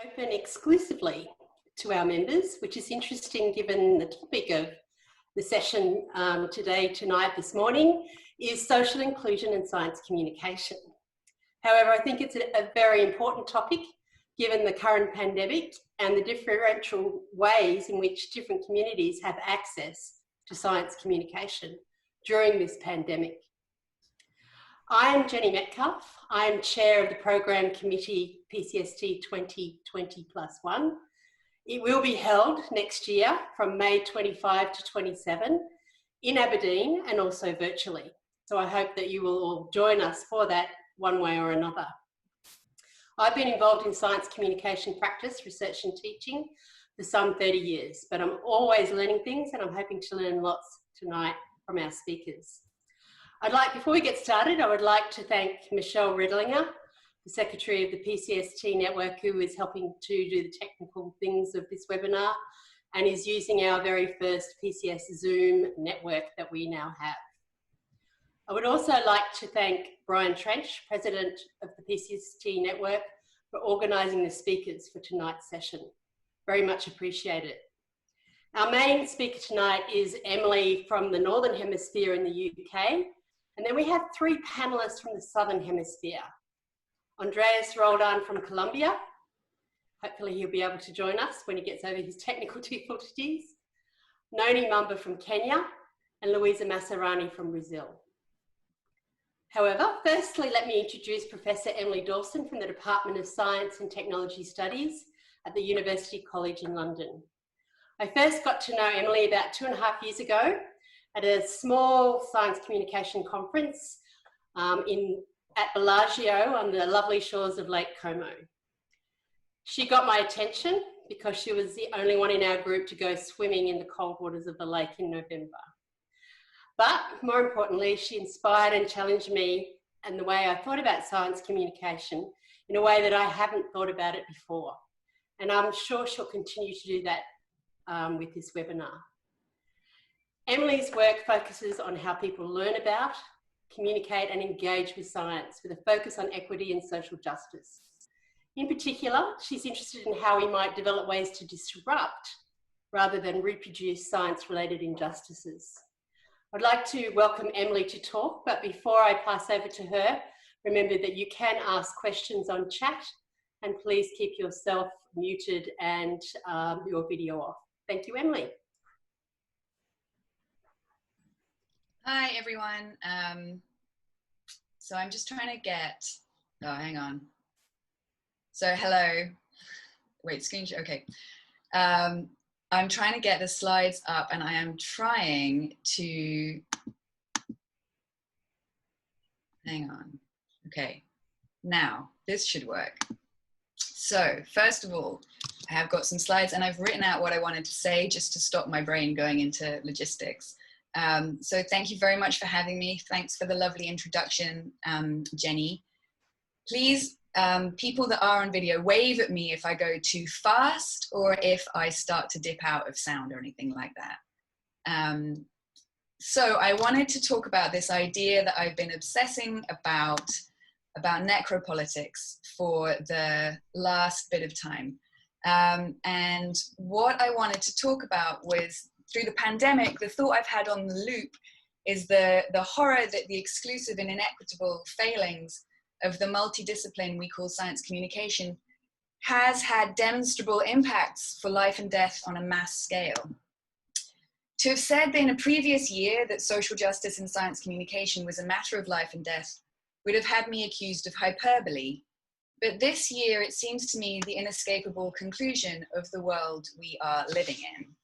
Open exclusively to our members, which is interesting given the topic of the session tonight, this morning, is social inclusion and science communication. However, I think it's a very important topic given the current pandemic and the differential ways in which different communities have access to science communication during this pandemic. I am Jenni Metcalfe. I am Chair of the Program Committee PCST2020+1. It will be held next year from May 25 to 27 in Aberdeen and also virtually. So I hope that you will all join us for that one way or another. I've been involved in science communication practice, research and teaching for some 30 years, but I'm always learning things and I'm hoping to learn lots tonight from our speakers. Before we get started, I would like to thank Michelle Riddlinger, the Secretary of the PCST Network, who is helping to do the technical things of this webinar and is using our very first PCS Zoom network that we now have. I would also like to thank Brian Trench, President of the PCST Network, for organising the speakers for tonight's session. Very much appreciated. Our main speaker tonight is Emily from the Northern Hemisphere in the UK. And then we have three panellists from the Southern Hemisphere. Andreas Roldan from Colombia. Hopefully he'll be able to join us when he gets over his technical difficulties. Noni Mumba from Kenya and Louisa Massarani from Brazil. However, firstly, let me introduce Professor Emily Dawson from the Department of Science and Technology Studies at the University College in London. I first got to know Emily about 2.5 years ago at a small science communication conference at Bellagio on the lovely shores of Lake Como. She got my attention because she was the only one in our group to go swimming in the cold waters of the lake in November. But more importantly, she inspired and challenged me and the way I thought about science communication in a way that I haven't thought about it before. And I'm sure she'll continue to do that with this webinar. Emily's work focuses on how people learn about, communicate and engage with science with a focus on equity and social justice. In particular, she's interested in how we might develop ways to disrupt rather than reproduce science-related injustices. I'd like to welcome Emily to talk, but before I pass over to her, remember that you can ask questions on chat and please keep yourself muted and your video off. Thank you, Emily. Hi, everyone. So I'm just trying to get, oh, hang on. So hello, wait, screenshot, okay. I'm trying to get the slides up and I am trying to, hang on. Okay, now this should work. So first of all, I have got some slides and I've written out what I wanted to say just to stop my brain going into logistics. So thank you very much for having me. Thanks for the lovely introduction, Jenny. Please, people that are on video, wave at me if I go too fast or if I start to dip out of sound or anything like that. So I wanted to talk about this idea that I've been obsessing about necropolitics for the last bit of time. And what I wanted to talk about was, through the pandemic, the thought I've had on the loop is the horror that the exclusive and inequitable failings of the multidiscipline we call science communication has had demonstrable impacts for life and death on a mass scale. To have said in a previous year that social justice in science communication was a matter of life and death would have had me accused of hyperbole. But this year, it seems to me the inescapable conclusion of the world we are living in.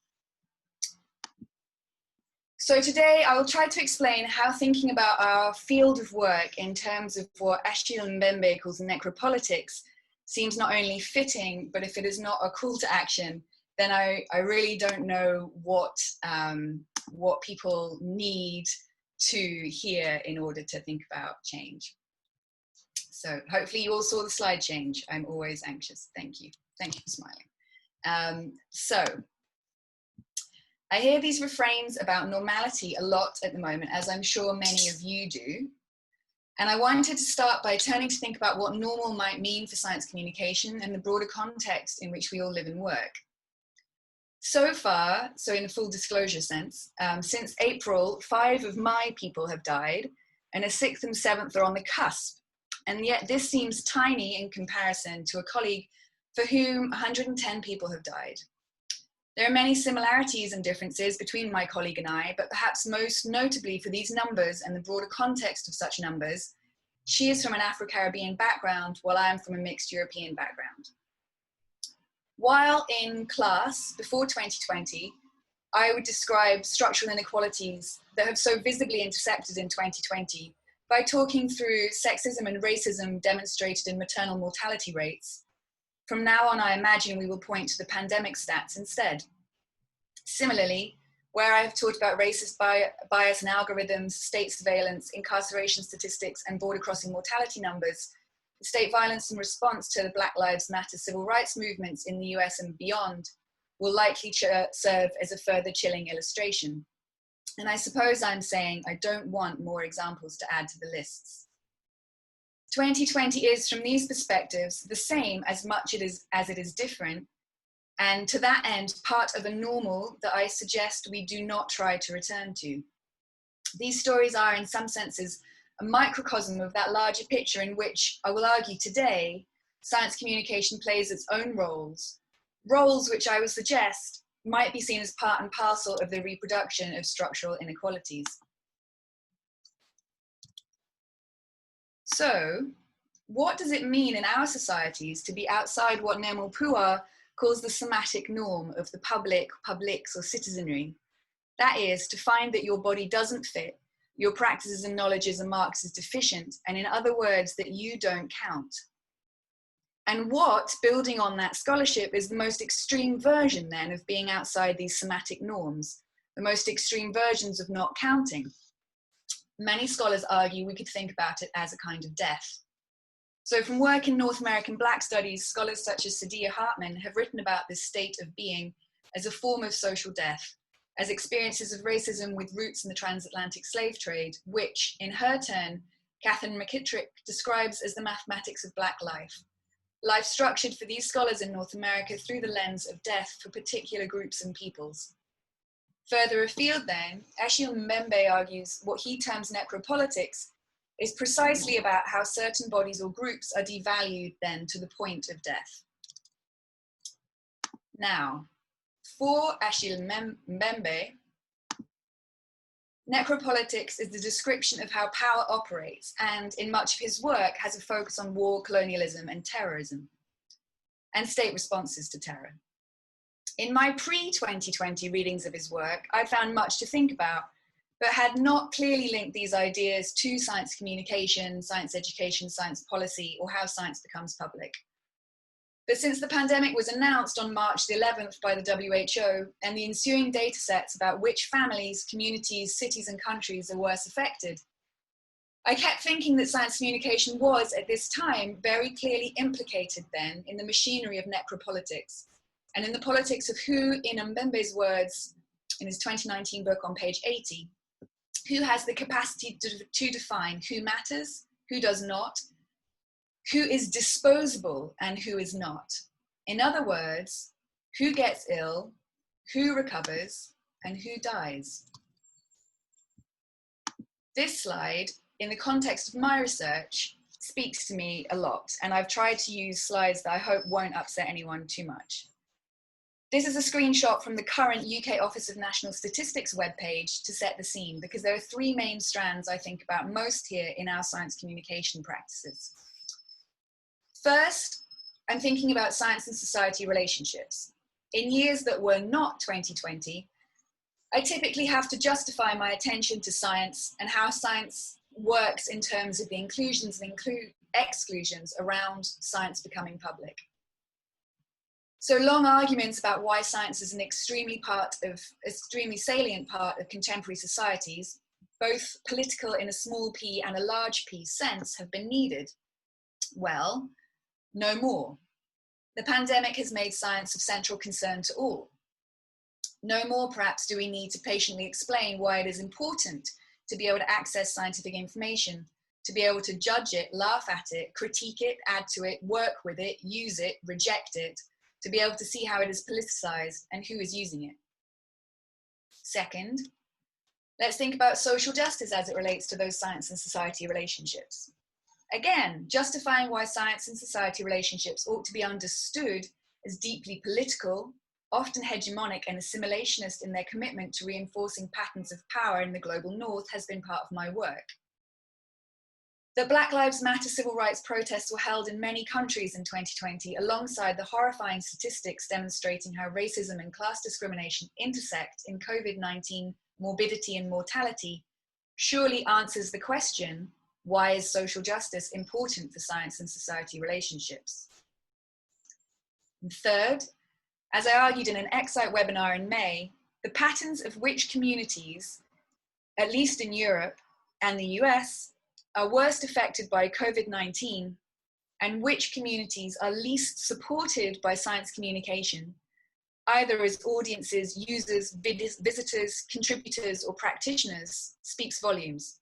So today I will try to explain how thinking about our field of work in terms of what Achille Mbembe calls necropolitics seems not only fitting, but if it is not a call to action, then I really don't know what people need to hear in order to think about change. So hopefully you all saw the slide change. I'm always anxious. Thank you. Thank you for smiling. So I hear these refrains about normality a lot at the moment, as I'm sure many of you do. And I wanted to start by turning to think about what normal might mean for science communication and the broader context in which we all live and work. So far, so in a full disclosure sense, since April, 5 of my people have died, and a 6th and 7th are on the cusp. And yet this seems tiny in comparison to a colleague for whom 110 people have died. There are many similarities and differences between my colleague and I, but perhaps most notably for these numbers and the broader context of such numbers, she is from an Afro-Caribbean background, while I am from a mixed European background. While in class before 2020, I would describe structural inequalities that have so visibly intersected in 2020 by talking through sexism and racism demonstrated in maternal mortality rates. From now on, I imagine we will point to the pandemic stats instead. Similarly, where I have talked about racist bias and algorithms, state surveillance, incarceration statistics, and border crossing mortality numbers, the state violence in response to the Black Lives Matter civil rights movements in the US and beyond will likely serve as a further chilling illustration. And I suppose I'm saying I don't want more examples to add to the lists. 2020 is, from these perspectives, the same as much as it is different, and to that end, part of a normal that I suggest we do not try to return to. These stories are, in some senses, a microcosm of that larger picture in which, I will argue today, science communication plays its own roles which I will suggest might be seen as part and parcel of the reproduction of structural inequalities. So, what does it mean in our societies to be outside what Nirmal Puar calls the somatic norm of the public, publics, or citizenry? That is, to find that your body doesn't fit, your practices and knowledges are marked as deficient, and in other words, that you don't count. And what, building on that scholarship, is the most extreme version then of being outside these somatic norms, the most extreme versions of not counting? Many scholars argue we could think about it as a kind of death. So from work in North American Black studies, scholars such as Sadiya Hartman have written about this state of being as a form of social death, as experiences of racism with roots in the transatlantic slave trade, which, in her turn, Catherine McKittrick describes as the mathematics of Black life. Life structured for these scholars in North America through the lens of death for particular groups and peoples. Further afield then, Achille Mbembe argues what he terms necropolitics is precisely about how certain bodies or groups are devalued then to the point of death. Now, for Achille Mbembe, necropolitics is the description of how power operates, and in much of his work has a focus on war, colonialism, and terrorism, and state responses to terror. In my pre-2020 readings of his work, I found much to think about, but had not clearly linked these ideas to science communication, science education, science policy, or how science becomes public. But since the pandemic was announced on March the 11th by the WHO, and the ensuing data sets about which families, communities, cities, and countries are worse affected, I kept thinking that science communication was, at this time, very clearly implicated then in the machinery of necropolitics, and in the politics of who, in Mbembe's words, in his 2019 book on page 80, who has the capacity to define who matters, who does not, who is disposable and who is not. In other words, who gets ill, who recovers, and who dies. This slide, in the context of my research, speaks to me a lot, and I've tried to use slides that I hope won't upset anyone too much. This is a screenshot from the current UK Office of National Statistics webpage to set the scene, because there are three main strands I think about most here in our science communication practices. First, I'm thinking about science and society relationships. In years that were not 2020, I typically have to justify my attention to science and how science works in terms of the inclusions and exclusions around science becoming public. So long arguments about why science is an extremely salient part of contemporary societies, both political in a small p and a large p sense, have been needed. Well, no more. The pandemic has made science of central concern to all. No more, perhaps, do we need to patiently explain why it is important to be able to access scientific information, to be able to judge it, laugh at it, critique it, add to it, work with it, use it, reject it, to be able to see how it is politicized and who is using it. Second, let's think about social justice as it relates to those science and society relationships. Again, justifying why science and society relationships ought to be understood as deeply political, often hegemonic and assimilationist in their commitment to reinforcing patterns of power in the global north has been part of my work. That Black Lives Matter civil rights protests were held in many countries in 2020, alongside the horrifying statistics demonstrating how racism and class discrimination intersect in COVID-19 morbidity and mortality, surely answers the question, why is social justice important for science and society relationships? And third, as I argued in an Excite webinar in May, the patterns of which communities, at least in Europe and the US, are worst affected by COVID-19 and which communities are least supported by science communication, either as audiences, users, visitors, contributors, or practitioners, speaks volumes.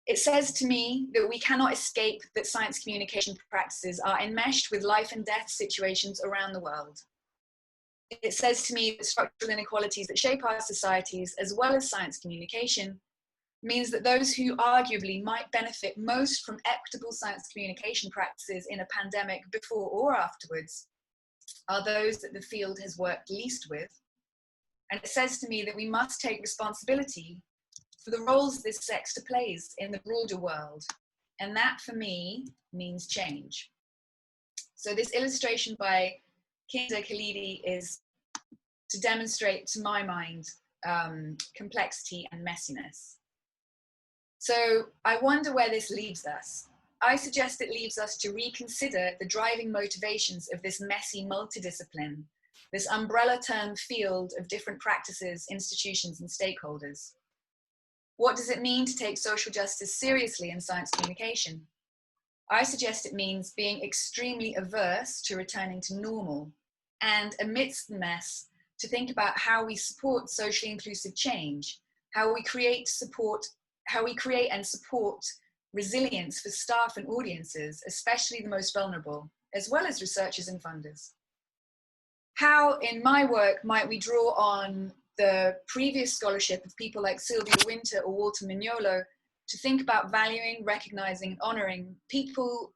It says to me that we cannot escape that science communication practices are enmeshed with life and death situations around the world. It says to me that structural inequalities that shape our societies, as well as science communication, means that those who arguably might benefit most from equitable science communication practices in a pandemic before or afterwards are those that the field has worked least with. And it says to me that we must take responsibility for the roles this sector plays in the broader world. And that for me means change. So this illustration by Kinder Khalidi is to demonstrate, to my mind, complexity and messiness. So I wonder where this leaves us. I suggest it leaves us to reconsider the driving motivations of this messy multidiscipline, this umbrella term field of different practices, institutions, and stakeholders. What does it mean to take social justice seriously in science communication? I suggest it means being extremely averse to returning to normal, and amidst the mess, to think about how we support socially inclusive change, how we create and support resilience for staff and audiences, especially the most vulnerable, as well as researchers and funders. How, in my work, might we draw on the previous scholarship of people like Sylvia Winter or Walter Mignolo to think about valuing, recognizing, and honoring people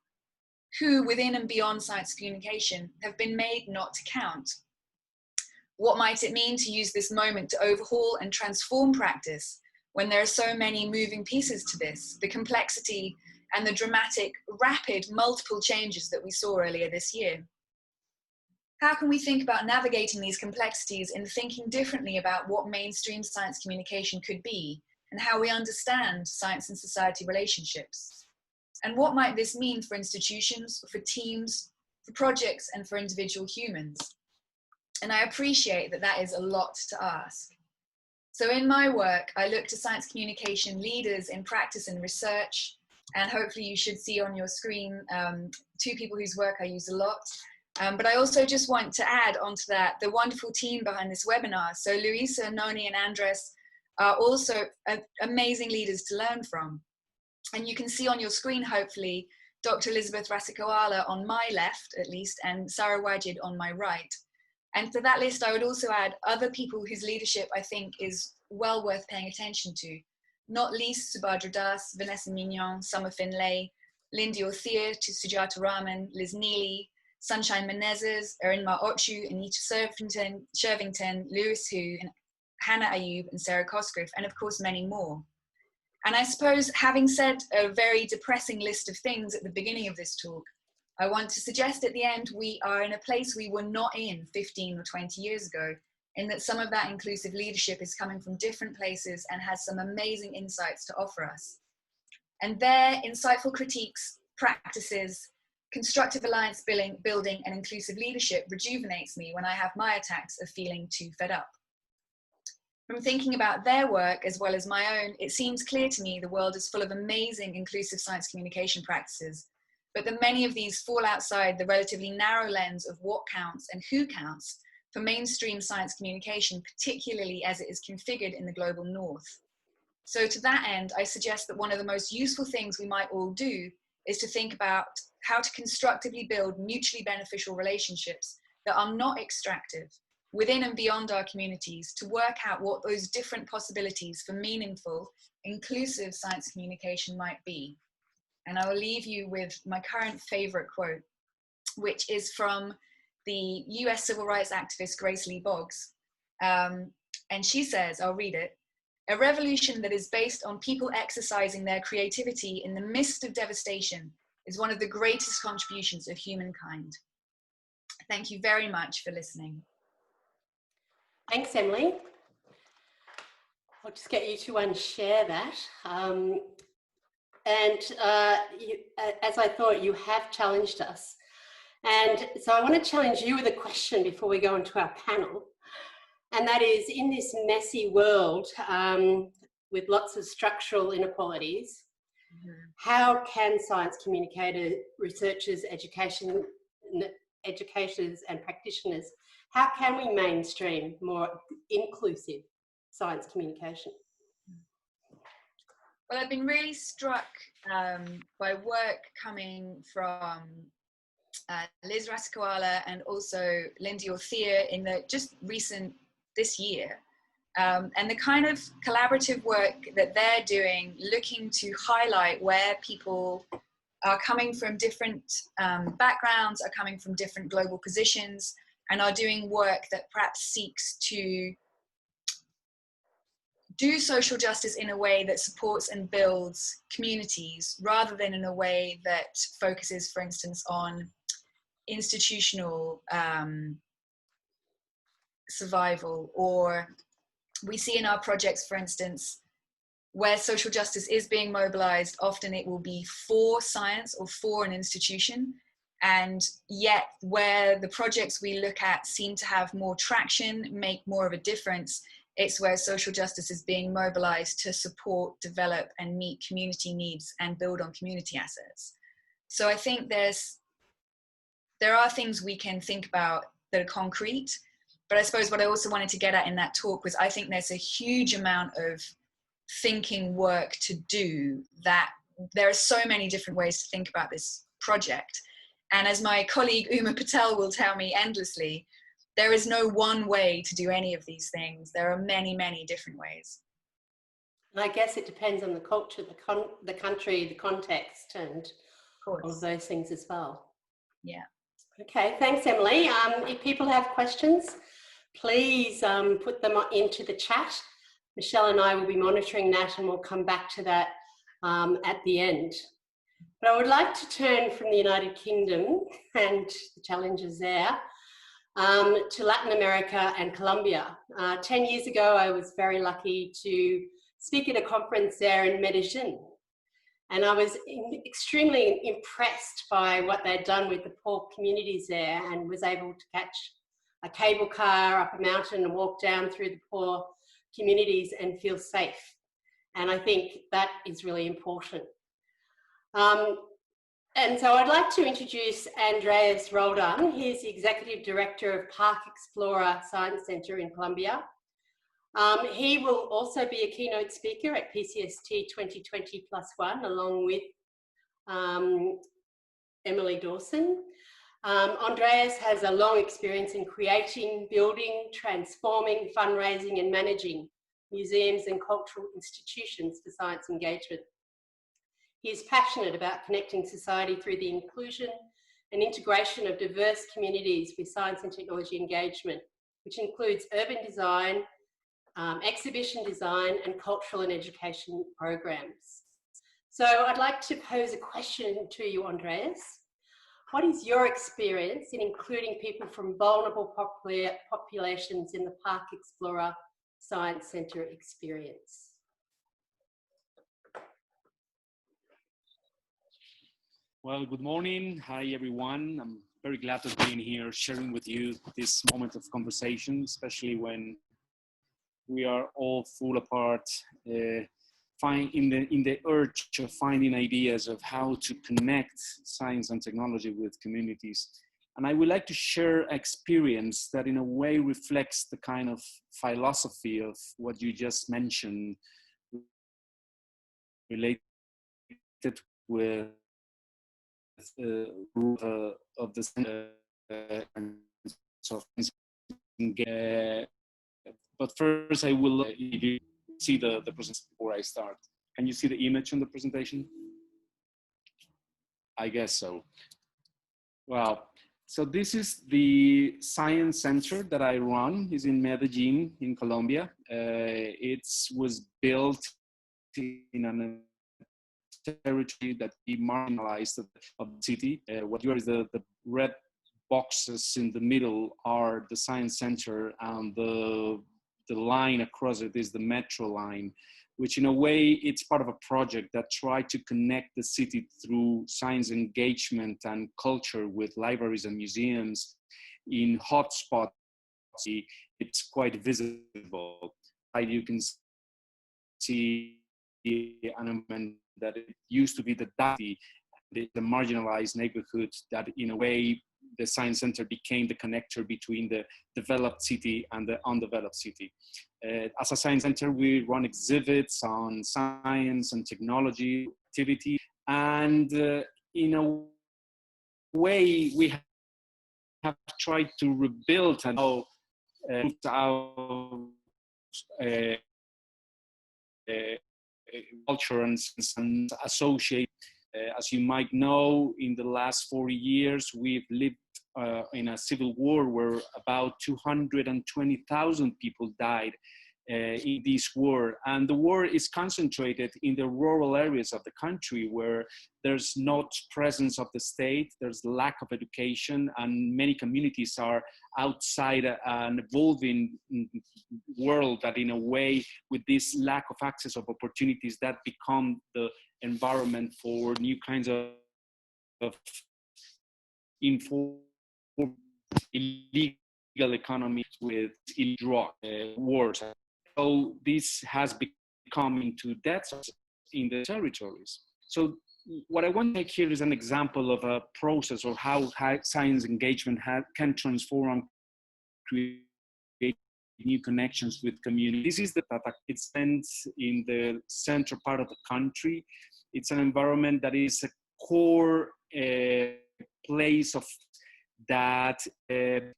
who, within and beyond science communication, have been made not to count? What might it mean to use this moment to overhaul and transform practice when there are so many moving pieces to this, the complexity and the dramatic, rapid, multiple changes that we saw earlier this year? How can we think about navigating these complexities in thinking differently about what mainstream science communication could be and how we understand science and society relationships? And what might this mean for institutions, for teams, for projects, and for individual humans? And I appreciate that that is a lot to ask. So in my work, I look to science communication leaders in practice and research, and hopefully you should see on your screen two people whose work I use a lot. But I also just want to add onto that the wonderful team behind this webinar. So Louisa, Noni, and Andreas are also amazing leaders to learn from. And you can see on your screen, hopefully, Dr. Elizabeth Rasikowala on my left, at least, and Sarah Wajid on my right. And to that list, I would also add other people whose leadership I think is well worth paying attention to, not least Subhadra Das, Vanessa Mignon, Summer Finlay, Lindy Othier, Sujata Raman, Liz Neely, Sunshine Menezes, Erinma Ochu, Anita Shervington, Lewis Hu, and Hannah Ayub, and Sarah Cosgrove, and of course many more. And I suppose, having said a very depressing list of things at the beginning of this talk, I want to suggest at the end we are in a place we were not in 15 or 20 years ago, in that some of that inclusive leadership is coming from different places and has some amazing insights to offer us. And their insightful critiques, practices, constructive alliance building, and inclusive leadership rejuvenates me when I have my attacks of feeling too fed up. From thinking about their work as well as my own, it seems clear to me the world is full of amazing inclusive science communication practices, but that many of these fall outside the relatively narrow lens of what counts and who counts for mainstream science communication, particularly as it is configured in the global north. So to that end, I suggest that one of the most useful things we might all do is to think about how to constructively build mutually beneficial relationships that are not extractive within and beyond our communities, to work out what those different possibilities for meaningful, inclusive science communication might be. And I will leave you with my current favorite quote, which is from the US civil rights activist Grace Lee Boggs. And she says, I'll read it: "A revolution that is based on people exercising their creativity in the midst of devastation is one of the greatest contributions of humankind." Thank you very much for listening. Thanks, Emily. I'll just get you to unshare that. As I thought, you have challenged us. And so I want to challenge you with a question before we go into our panel. And that is, in this messy world with lots of structural inequalities, how can science communicators, researchers, educators and practitioners, how can we mainstream more inclusive science communication? Well, I've been really struck by work coming from Liz Raskoala and also Lindy Orthea in the just recent, this year. And the kind of collaborative work that they're doing, looking to highlight where people are coming from different backgrounds, are coming from different global positions, and are doing work that perhaps seeks to do social justice in a way that supports and builds communities, rather than in a way that focuses, for instance, on institutional survival. Or we see in our projects, for instance, where social justice is being mobilized, often it will be for science or for an institution. And yet where the projects we look at seem to have more traction, make more of a difference, it's where social justice is being mobilized to support, develop, and meet community needs and build on community assets. So I think there are things we can think about that are concrete, but I suppose what I also wanted to get at in that talk was I think there's a huge amount of thinking work to do, that there are so many different ways to think about this project. And as my colleague Uma Patel will tell me endlessly, there is no one way to do any of these things. There are many, many different ways. And I guess it depends on the culture, the country, the context, and all of those things as well. Yeah. Okay, thanks, Emily. If people have questions, please put them into the chat. Michelle and I will be monitoring that, and we'll come back to that at the end. But I would like to turn from the United Kingdom and the challenges there to Latin America and Colombia. 10 years ago, I was very lucky to speak at a conference there in Medellin. And I was extremely impressed by what they'd done with the poor communities there, and was able to catch a cable car up a mountain and walk down through the poor communities and feel safe. And I think that is really important. And so I'd like to introduce Andreas Roldan. He's the Executive Director of Park Explorer Science Center in Colombia. He will also be a keynote speaker at PCST2020+1, along with Emily Dawson. Andreas has a long experience in creating, building, transforming, fundraising and managing museums and cultural institutions for science engagement. He is passionate about connecting society through the inclusion and integration of diverse communities with science and technology engagement, which includes urban design, exhibition design, and cultural and education programs. So I'd like to pose a question to you, Andreas. What is your experience in including people from vulnerable populations in the Park Explorer Science Centre experience? Well, good morning. Hi, everyone. I'm very glad to be in here sharing with you this moment of conversation, especially when we are all full apart in the urge of finding ideas of how to connect science and technology with communities. And I would like to share experience that in a way reflects the kind of philosophy of what you just mentioned, related with of the so but first I will see the presentation before I start. Can you see the image on the presentation? I guess so. Well, so this is the science center that I run. It's in Medellin, in Colombia. It was built in an territory that we marginalized of the city. What you are is the red boxes in the middle are the science center, and the line across it is the metro line, which in a way it's part of a project that tried to connect the city through science engagement and culture with libraries and museums in hotspots. It's quite visible. You can see an environment that it used to be the marginalized neighborhood that in a way the science center became the connector between the developed city and the undeveloped city. As a science center, we run exhibits on science and technology activity, and in a way we have tried to rebuild and culture and associate. As you might know, in the last 40 years, we've lived in a civil war where about 220,000 people died in this war. And the war is concentrated in the rural areas of the country where there's not presence of the state, there's lack of education, and many communities are outside an evolving world that in a way, with this lack of access of opportunities, that become the environment for new kinds of illegal economy with illegal wars. So this has become into deaths in the territories. So what I want to take here is an example of a process of how science engagement can transform and create new connections with communities. This is the data. It's spent in the central part of the country. It's an environment that is a core place of that it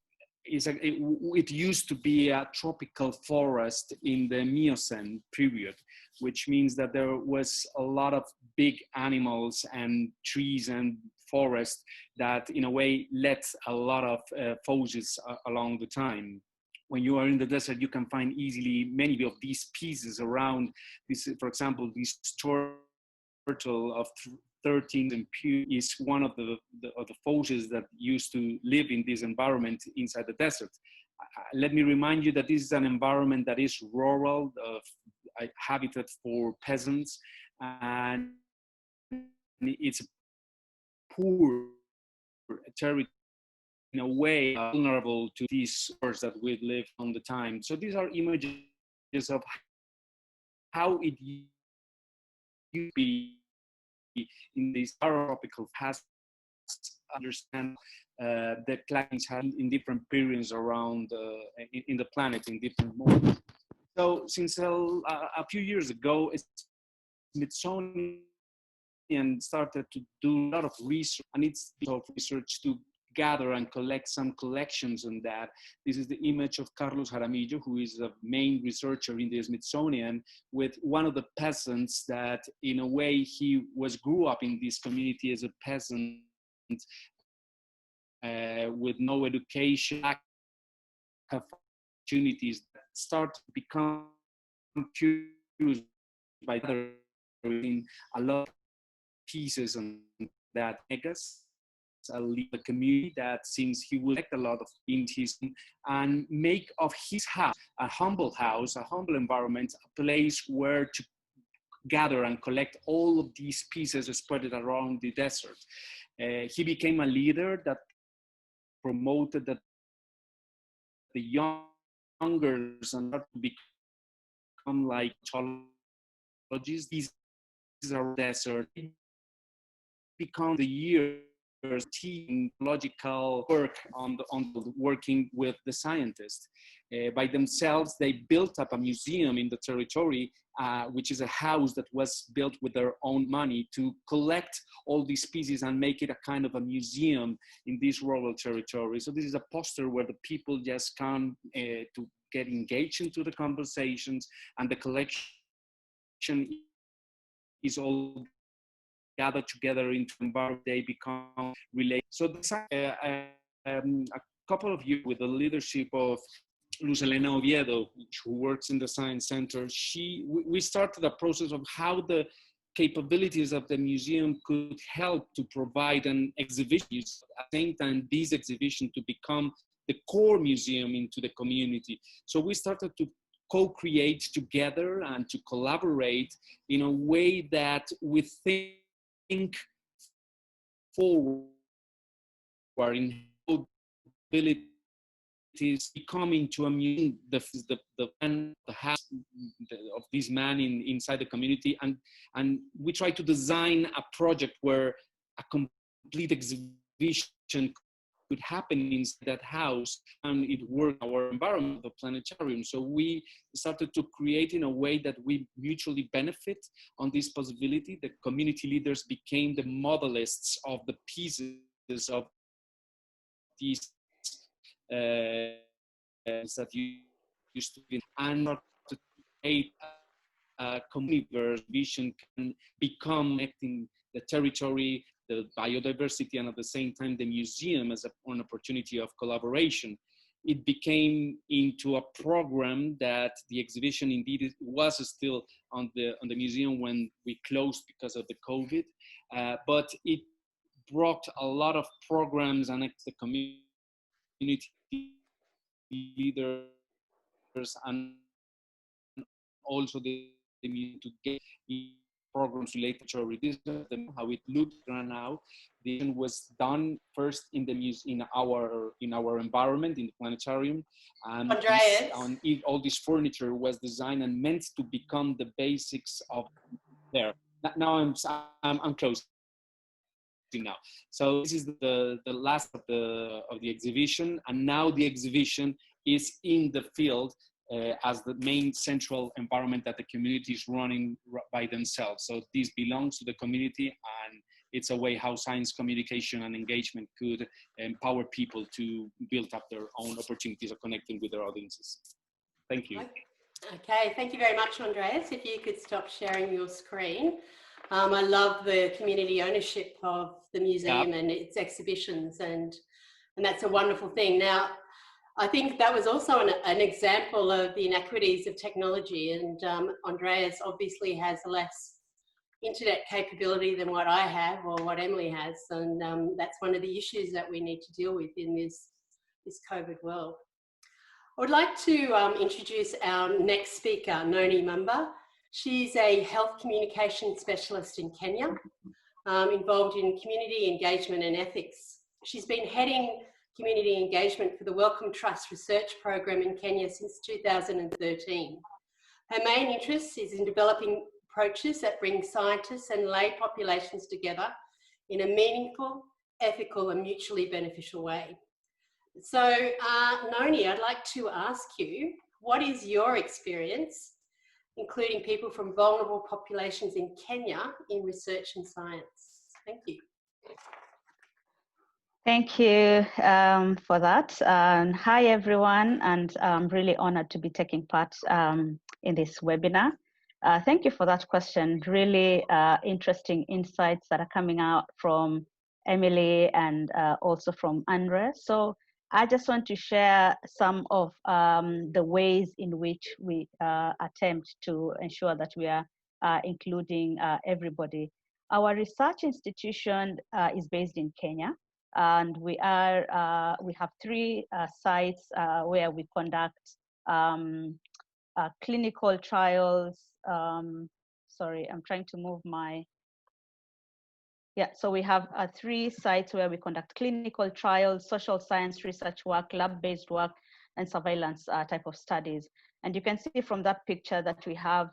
used to be a tropical forest in the Miocene period, which means that there was a lot of big animals and trees and forests that in a way let a lot of fossils along the time. When you are in the desert, you can find easily many of these pieces around this. For example, this turtle of 13 and Pew is one of the fossils that used to live in this environment inside the desert. Let me remind you that this is an environment that is rural, habitat for peasants, and it's a poor territory in a way vulnerable to these wars that we live on the time. So these are images of how it used to be in these tropical has understand the climates in different periods around in the planet in different moments. So since a few years ago, Smithsonian started to do a lot of research, and it's research to gather and collect some collections on that. This is the image of Carlos Aramillo, who is a main researcher in the Smithsonian, with one of the peasants that in a way he grew up in this community as a peasant with no education, lack of opportunities, that start to become curious by reading a lot of pieces on that. A community that since he would collect a lot of his and make of his house, a humble environment, a place where to gather and collect all of these pieces spread around the desert. He became a leader that promoted that the younger and to become like geologists. These are desert. Become the year team logical work on working with the scientists. By themselves, they built up a museum in the territory, which is a house that was built with their own money to collect all these pieces and make it a kind of a museum in this rural territory. So this is a poster where the people just come to get engaged into the conversations, and the collection is all gathered together into environment. They become related. So a couple of years with the leadership of Luz Elena Oviedo, who works in the Science Center, we started a process of how the capabilities of the museum could help to provide an exhibition. At the same time, this exhibition to become the core museum into the community. So we started to co-create together and to collaborate in a way that we think forward in abilities becoming to a museum, the house of this man inside the community, and we try to design a project where a complete exhibition could happen inside that house, and it worked our environment, the planetarium. So we started to create in a way that we mutually benefit on this possibility. The community leaders became the modelists of the pieces of these that used to be, and to create a community where vision can become connecting the territory, the biodiversity, and at the same time the museum as an opportunity of collaboration. It became into a program that the exhibition indeed was still on the museum when we closed because of the COVID, but it brought a lot of programs and the community leaders and also the museum to get programs related to reduction. How it looks right now, the event was done first in the in our environment in the planetarium, and all this furniture was designed and meant to become the basics of there. Now I'm closing now. So this is the last of the exhibition, and now the exhibition is in the field as the main central environment that the community is running by themselves. So this belongs to the community, and it's a way how science communication and engagement could empower people to build up their own opportunities of connecting with their audiences. Thank you. Okay, thank you very much, Andreas. If you could stop sharing your screen. I love the community ownership of the museum and its exhibitions, and that's a wonderful thing. Now, I think that was also an example of the inequities of technology, and Andreas obviously has less internet capability than what I have or what Emily has, and that's one of the issues that we need to deal with in this COVID world. I would like to introduce our next speaker, Noni Mumba. She's a health communication specialist in Kenya, involved in community engagement and ethics. She's been heading community engagement for the Wellcome Trust Research Program in Kenya since 2013. Her main interest is in developing approaches that bring scientists and lay populations together in a meaningful, ethical, and mutually beneficial way. So, Noni, I'd like to ask you, what is your experience, including people from vulnerable populations in Kenya, in research and science? Thank you. Thank you for that. Hi, everyone, and I'm really honored to be taking part in this webinar. Thank you for that question. Really interesting insights that are coming out from Emily and also from Andreas. So I just want to share some of the ways in which we attempt to ensure that we are including everybody. Our research institution is based in Kenya. And we have 3 sites where we conduct clinical trials. Sorry, I'm trying to move my. Yeah, so we have 3 sites where we conduct clinical trials, social science research work, lab-based work, and surveillance type of studies. And you can see from that picture that we have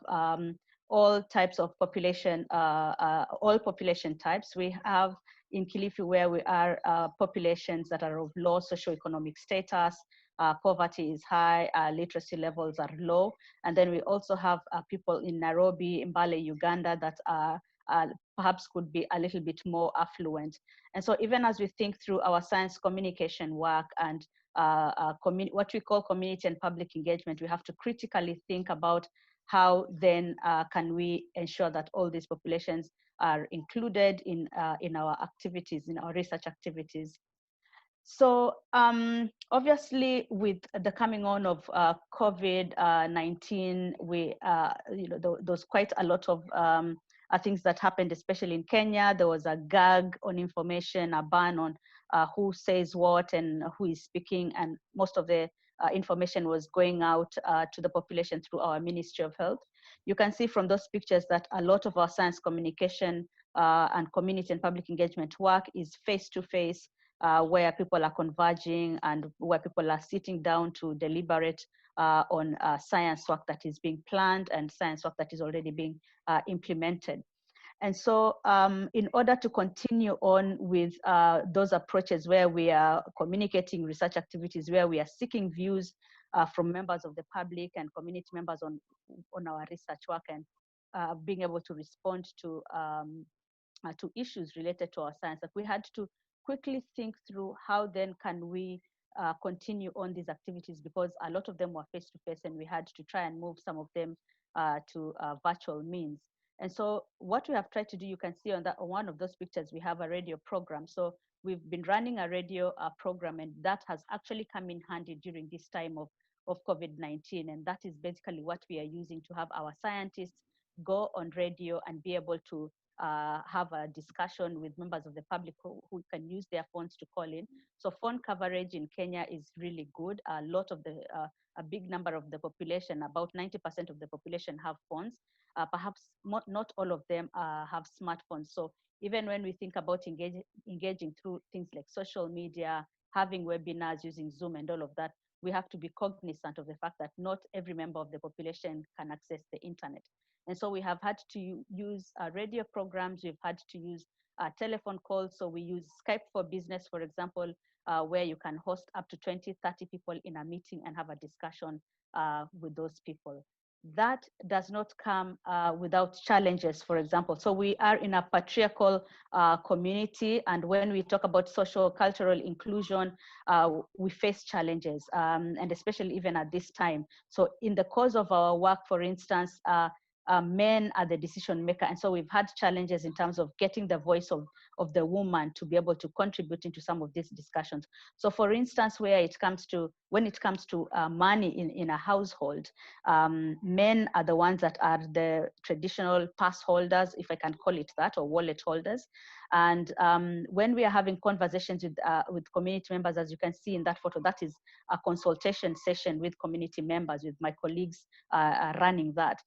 all types of population, all population types. We have in Kilifi, where we are, populations that are of low socioeconomic status, poverty is high, literacy levels are low. And then we also have people in Nairobi, Mbale, Uganda, that are perhaps could be a little bit more affluent. And so even as we think through our science communication work and what we call community and public engagement, we have to critically think about how then can we ensure that all these populations are included in our activities, in our research activities. So obviously, with the coming on of COVID-19, we, there was quite a lot of things that happened, especially in Kenya. There was a gag on information, a ban on who says what and who is speaking, and most of the information was going out to the population through our Ministry of Health. You can see from those pictures that a lot of our science communication and community and public engagement work is face-to-face, where people are converging and where people are sitting down to deliberate on science work that is being planned and science work that is already being implemented. And so in order to continue on with those approaches where we are communicating research activities, where we are seeking views from members of the public and community members on our research work, and being able to respond to issues related to our science, that we had to quickly think through how then can we continue on these activities, because a lot of them were face-to-face and we had to try and move some of them to virtual means. And so what we have tried to do, you can see on that, on one of those pictures, we have a radio program. So we've been running a radio program, and that has actually come in handy during this time of COVID-19. And that is basically what we are using to have our scientists go on radio and be able to have a discussion with members of the public who can use their phones to call in. So phone coverage in Kenya is really good. A lot of the, a big number of the population, about 90% of the population have phones. Perhaps not all of them have smartphones. So even when we think about engaging through things like social media, having webinars using Zoom and all of that, we have to be cognizant of the fact that not every member of the population can access the internet. And so we have had to use radio programs, we've had to use telephone calls. So we use Skype for Business, for example, where you can host up to 20, 30 people in a meeting and have a discussion with those people. That does not come without challenges, for example. So we are in a patriarchal community, and when we talk about social cultural inclusion, we face challenges, and especially even at this time. So in the course of our work, for instance, men are the decision maker, and so we've had challenges in terms of getting the voice of the woman to be able to contribute into some of these discussions. So for instance, when it comes to money in a household, men are the ones that are the traditional purse holders, if I can call it that, or wallet holders. And when we are having conversations with community members, as you can see in that photo, that is a consultation session with community members, with my colleagues running that.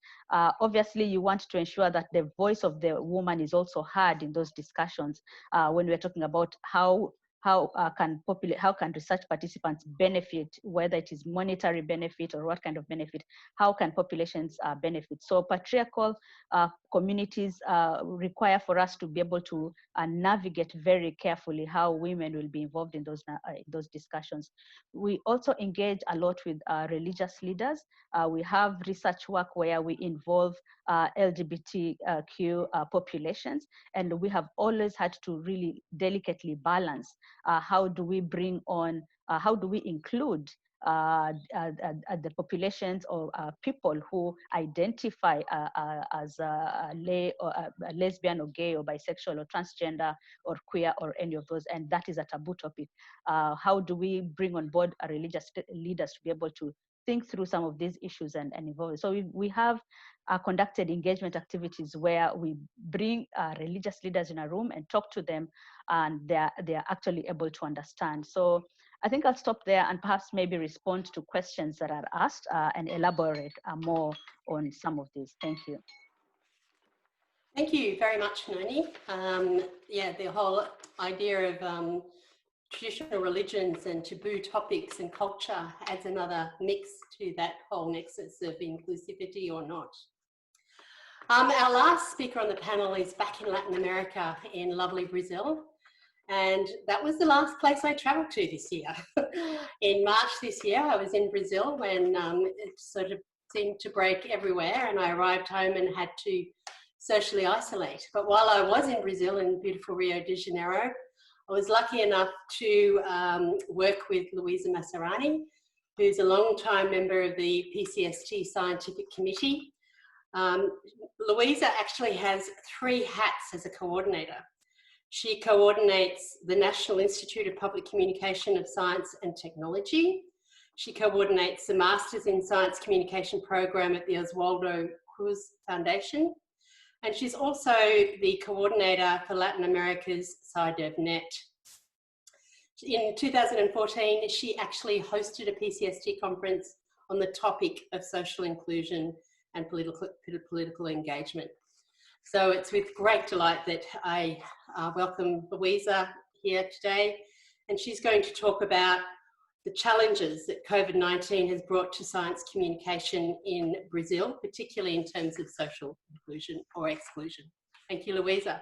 Obviously, you want to ensure that the voice of the woman is also heard in those discussions when we're talking about how can research participants benefit, whether it is monetary benefit or what kind of benefit, how can populations benefit. So patriarchal communities require for us to be able to navigate very carefully how women will be involved in those discussions. We also engage a lot with religious leaders. We have research work where we involve LGBTQ populations, and we have always had to really delicately balance how do we bring on, how do we include the populations or people who identify as lesbian or gay or bisexual or transgender or queer or any of those, and that is a taboo topic. How do we bring on board religious leaders to be able to think through some of these issues and involve? So we have conducted engagement activities where we bring religious leaders in a room and talk to them, and they're actually able to understand. So I think I'll stop there and perhaps maybe respond to questions that are asked and elaborate more on some of these. Thank you. Thank you very much, Noni. Yeah, the whole idea of traditional religions and taboo topics and culture adds another mix to that whole nexus of inclusivity or not. Our last speaker on the panel is back in Latin America, in lovely Brazil. And that was the last place I travelled to this year. In March this year, I was in Brazil when it sort of seemed to break everywhere, and I arrived home and had to socially isolate. But while I was in Brazil, in beautiful Rio de Janeiro, I was lucky enough to work with Louisa Massarani, who's a long-time member of the PCST Scientific Committee. Louisa actually has 3 hats as a coordinator. She coordinates the National Institute of Public Communication of Science and Technology. She coordinates the Masters in Science Communication program at the Oswaldo Cruz Foundation. And she's also the coordinator for Latin America's SciDevNet. In 2014, she actually hosted a PCST conference on the topic of social inclusion and political engagement. So it's with great delight that I welcome Louisa here today, and she's going to talk about the challenges that COVID-19 has brought to science communication in Brazil, particularly in terms of social inclusion or exclusion. Thank you, Louisa.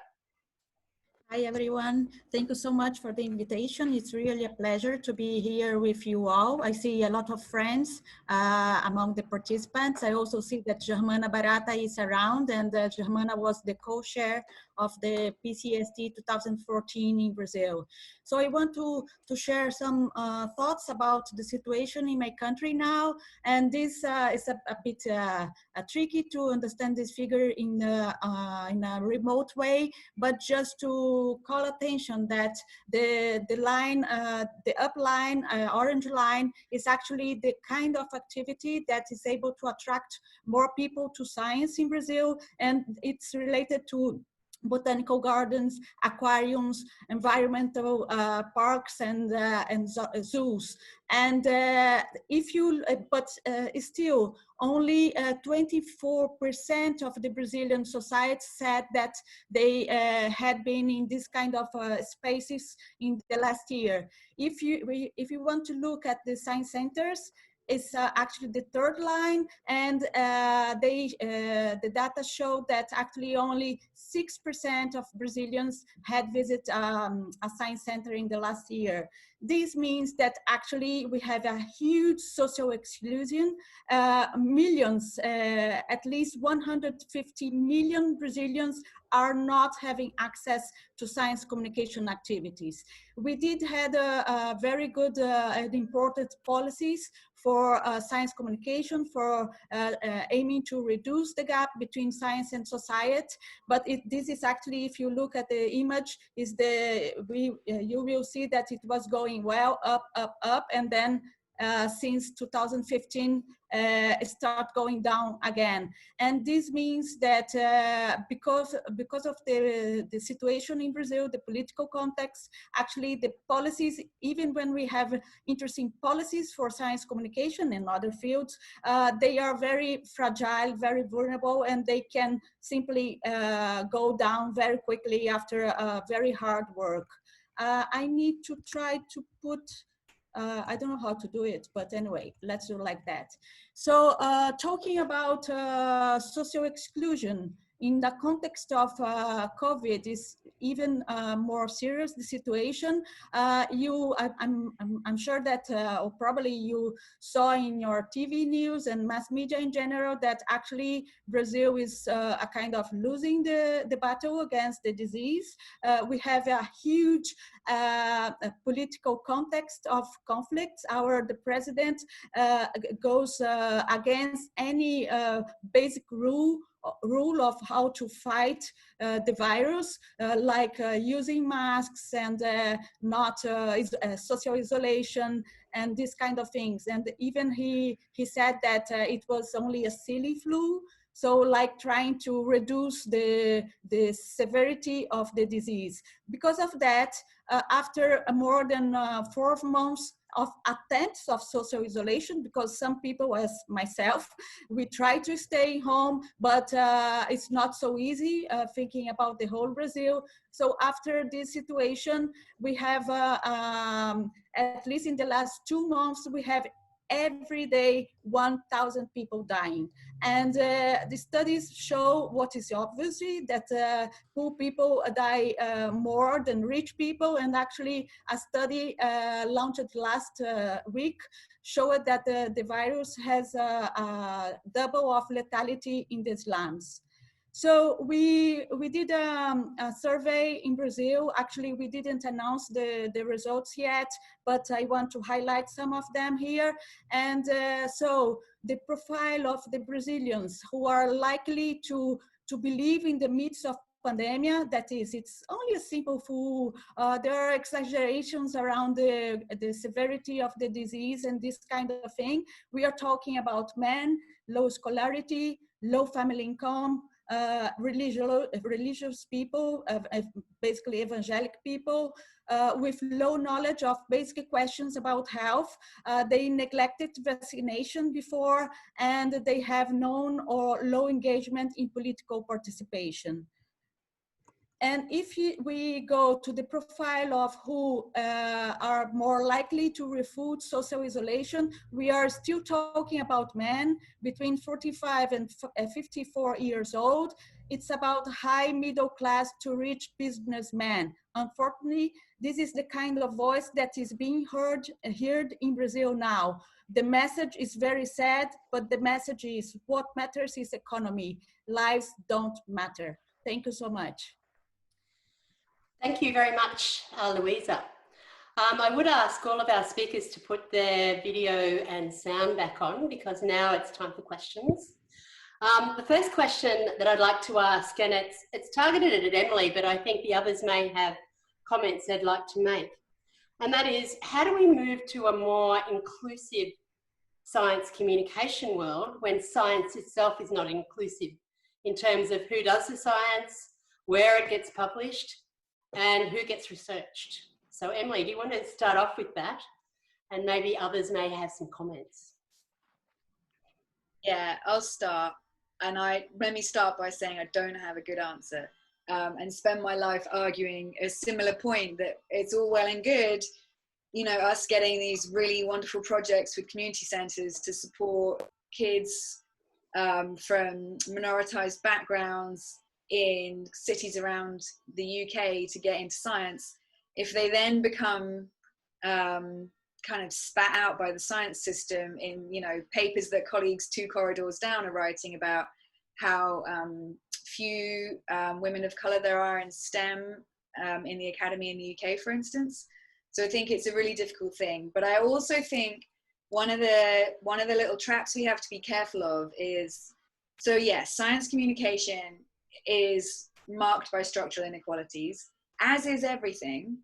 Hi, everyone. Thank you so much for the invitation. It's really a pleasure to be here with you all. I see a lot of friends among the participants. I also see that Germana Barata is around, and Germana was the co-chair of the PCST 2014 in Brazil. So I want to share some thoughts about the situation in my country now. And this is a bit tricky to understand this figure in a remote way, but just to call attention that the line, the up line, orange line, is actually the kind of activity that is able to attract more people to science in Brazil, and it's related to botanical gardens, aquariums, environmental parks, and zoos. And if you, still only 24% of the Brazilian society said that they had been in this kind of spaces in the last year. If you want to look at the science centers, is actually the third line, and the data showed that actually only 6% of Brazilians had visited a science center in the last year. This means that actually we have a huge social exclusion. Millions, at least 150 million Brazilians are not having access to science communication activities. We did have a very good and important policies for science communication, for aiming to reduce the gap between science and society. But this is actually, if you look at the image, you will see that it was going well, up, and then since 2015, start going down again. And this means that because of the situation in Brazil, the political context, actually the policies, even when we have interesting policies for science communication and other fields, they are very fragile, very vulnerable, and they can simply go down very quickly after very hard work. I need to try to put I don't know how to do it, but anyway, let's do like that. So talking about social exclusion in the context of COVID is even more serious, the situation. I'm sure that or probably you saw in your TV news and mass media in general that actually Brazil is a kind of losing the battle against the disease. We have a huge political context of conflicts. The president goes against any basic rule of how to fight the virus, like using masks and not social isolation and these kind of things. And even he said that it was only a silly flu. So like trying to reduce the severity of the disease. Because of that, after more than 4 months of attempts of social isolation, because some people, as myself, we try to stay home, but it's not so easy thinking about the whole Brazil. So after this situation, we have, at least in the last 2 months, we have every day 1,000 people dying. And the studies show what is obviously that poor people die more than rich people. And actually a study launched last week showed that the virus has a double of lethality in the slums. So we did a survey in Brazil. Actually, we didn't announce the results yet, but I want to highlight some of them here. And so the profile of the Brazilians who are likely to believe in the myths of pandemic, that is, it's only a simple flu. There are exaggerations around the severity of the disease and this kind of thing. We are talking about men, low scholarity, low family income, religious people, basically evangelic people, with low knowledge of basic questions about health. They neglected vaccination before, and they have known or low engagement in political participation. And if we go to the profile of who are more likely to refute social isolation, we are still talking about men between 45 and 54 years old. It's about high middle class to rich businessmen. Unfortunately, this is the kind of voice that is being heard in Brazil now. The message is very sad, but the message is what matters is economy. Lives don't matter. Thank you so much. Thank you very much, Louisa. I would ask all of our speakers to put their video and sound back on, because now it's time for questions. The first question that I'd like to ask, and it's targeted at Emily, but I think the others may have comments they'd like to make. And that is, how do we move to a more inclusive science communication world when science itself is not inclusive in terms of who does the science, where it gets published, and who gets researched? So Emily, do you want to start off with that? And maybe others may have some comments. Yeah, I'll start. And let me start by saying I don't have a good answer, and spend my life arguing a similar point that it's all well and good, you know, us getting these really wonderful projects with community centres to support kids from minoritized backgrounds in cities around the UK to get into science. If they then become kind of spat out by the science system in, you know, papers that colleagues 2 corridors down are writing about how few women of colour there are in STEM in the academy in the UK, for instance. So I think it's a really difficult thing. But I also think one of the little traps we have to be careful of is, so yes, science communication is marked by structural inequalities, as is everything,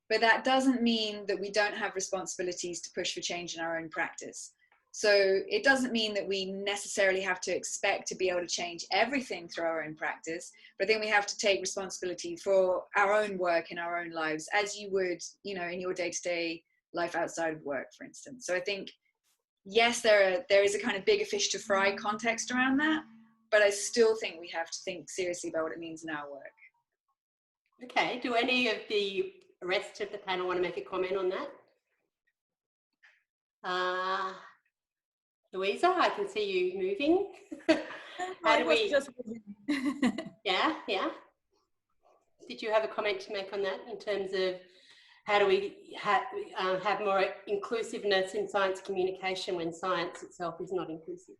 but that doesn't mean that we don't have responsibilities to push for change in our own practice. So it doesn't mean that we necessarily have to expect to be able to change everything through our own practice, but I think we have to take responsibility for our own work in our own lives, as you would, you know, in your day-to-day life outside of work, for instance. So I think, yes, there is a kind of bigger fish to fry context around that, but I still think we have to think seriously about what it means in our work. Okay, do any of the rest of the panel want to make a comment on that? Louisa, I can see you moving. How do we... just moving. Yeah. Did you have a comment to make on that in terms of how do we have more inclusiveness in science communication when science itself is not inclusive?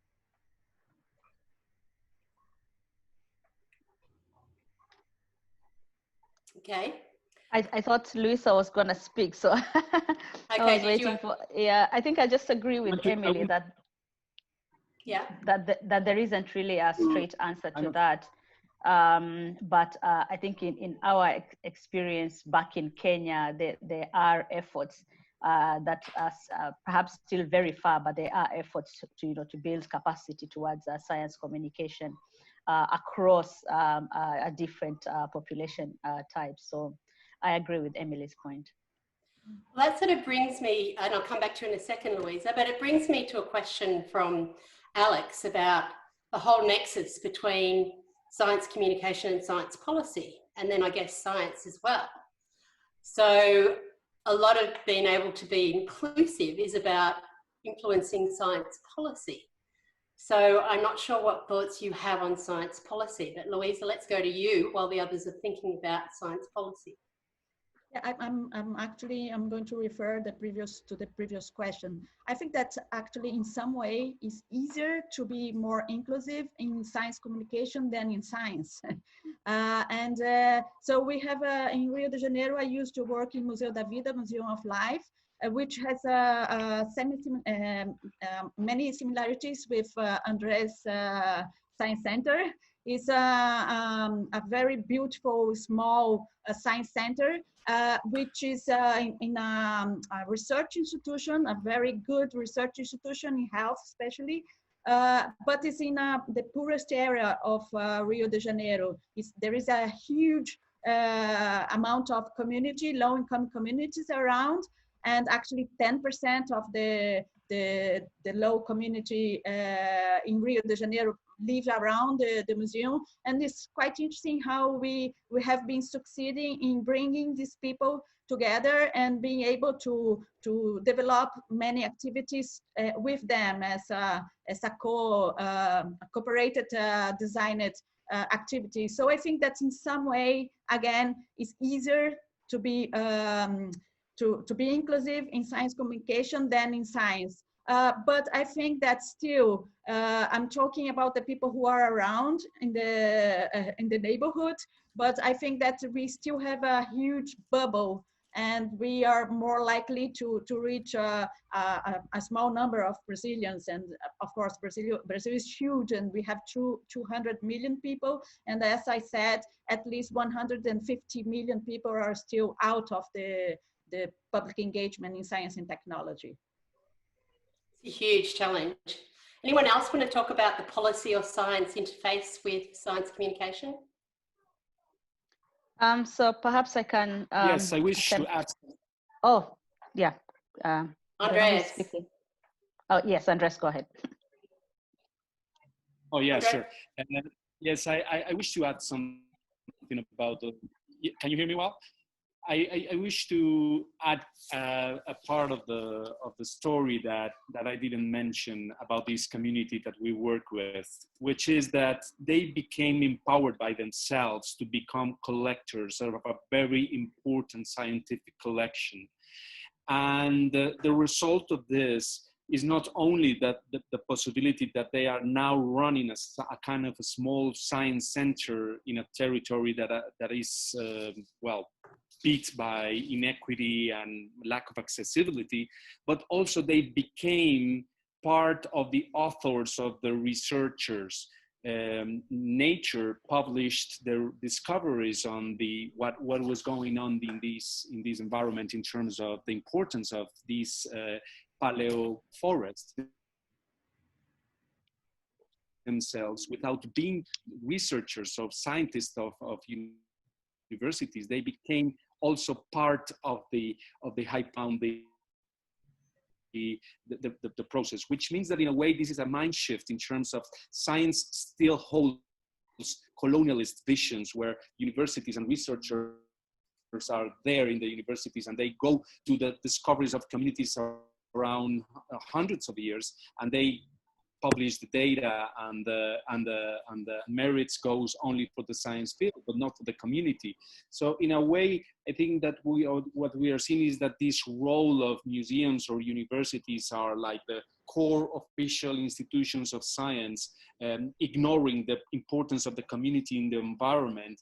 Okay. I thought Louisa was going to speak, so I was waiting for. Yeah, I think I just agree with Emily that. Yeah. That there isn't really a straight answer to that, but I think in our experience back in Kenya, there are efforts that are perhaps still very far, but there are efforts to build capacity towards science communication across a different population types. So I agree with Emily's point. Well, that sort of brings me, and I'll come back to you in a second, Louisa, but it brings me to a question from Alex about the whole nexus between science communication and science policy, and then I guess science as well. So a lot of being able to be inclusive is about influencing science policy. So I'm not sure what thoughts you have on science policy, but Louisa, let's go to you while the others are thinking about science policy. Yeah, I'm going to refer to the previous question. I think that actually in some way it's easier to be more inclusive in science communication than in science. So we have in Rio de Janeiro, I used to work in Museu da Vida, Museum of Life, which has many similarities with Andres Science Center. It's a very beautiful, small science center, which is in a research institution, a very good research institution in health especially, but it's in the poorest area of Rio de Janeiro. There is a huge amount of community, low-income communities around, and actually 10% of the low community in Rio de Janeiro live around the museum. And it's quite interesting how we have been succeeding in bringing these people together and being able to develop many activities with them as a cooperated designed activity. So I think that in some way, again, it's easier to be inclusive in science communication than in science. But I think that still, I'm talking about the people who are around in the neighborhood, but I think that we still have a huge bubble, and we are more likely to reach a small number of Brazilians. And of course, Brazil is huge, and we have 200 million people. And as I said, at least 150 million people are still out of the public engagement in science and technology. It's a huge challenge. Anyone else want to talk about the policy or science interface with science communication? So perhaps I can. Yes, I wish to add. Oh, yeah. Andreas. Oh, yes, Andreas, go ahead. Oh, yeah, Andreas? sure. Yes, I wish to add something about the. Can you hear me well? I wish to add a part of the story that I didn't mention about this community that we work with, which is that they became empowered by themselves to become collectors of a very important scientific collection. And the result of this is not only that the possibility that they are now running a kind of a small science center in a territory that is, well, beat by inequity and lack of accessibility, but also they became part of the authors of the researchers. Nature published their discoveries on what was going on in this environment in terms of the importance of these paleo forests themselves. Without being researchers or scientists of universities, they became also part of the heightened the process, which means that in a way this is a mind shift in terms of science still holds colonialist visions where universities and researchers are there in the universities and they go to the discoveries of communities around hundreds of years and they publish the data and the merits goes only for the science field, but not for the community. So in a way, I think that what we are seeing is that this role of museums or universities are like the core official institutions of science, ignoring the importance of the community in the environment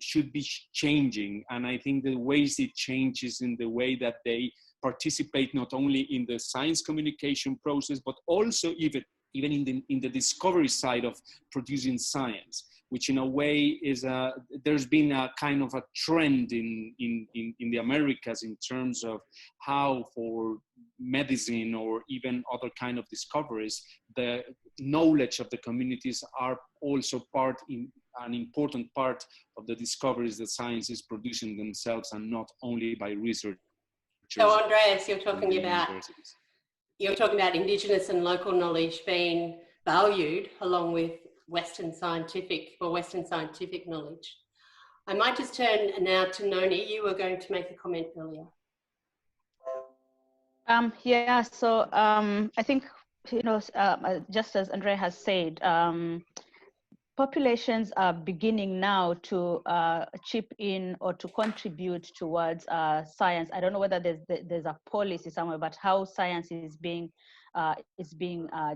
should be changing. And I think the ways it changes in the way that they participate not only in the science communication process, but also even in the discovery side of producing science, which in a way is there's been a kind of a trend in the Americas in terms of how for medicine or even other kind of discoveries, the knowledge of the communities are also an important part of the discoveries that science is producing themselves and not only by research. So Andreas, you're talking about Indigenous and local knowledge being valued along with Western scientific knowledge. I might just turn now to Noni. You were going to make a comment earlier. Yeah, so I think, you know, just as Andrea has said, populations are beginning now to chip in or to contribute towards science. I don't know whether there's a policy somewhere, but how science is being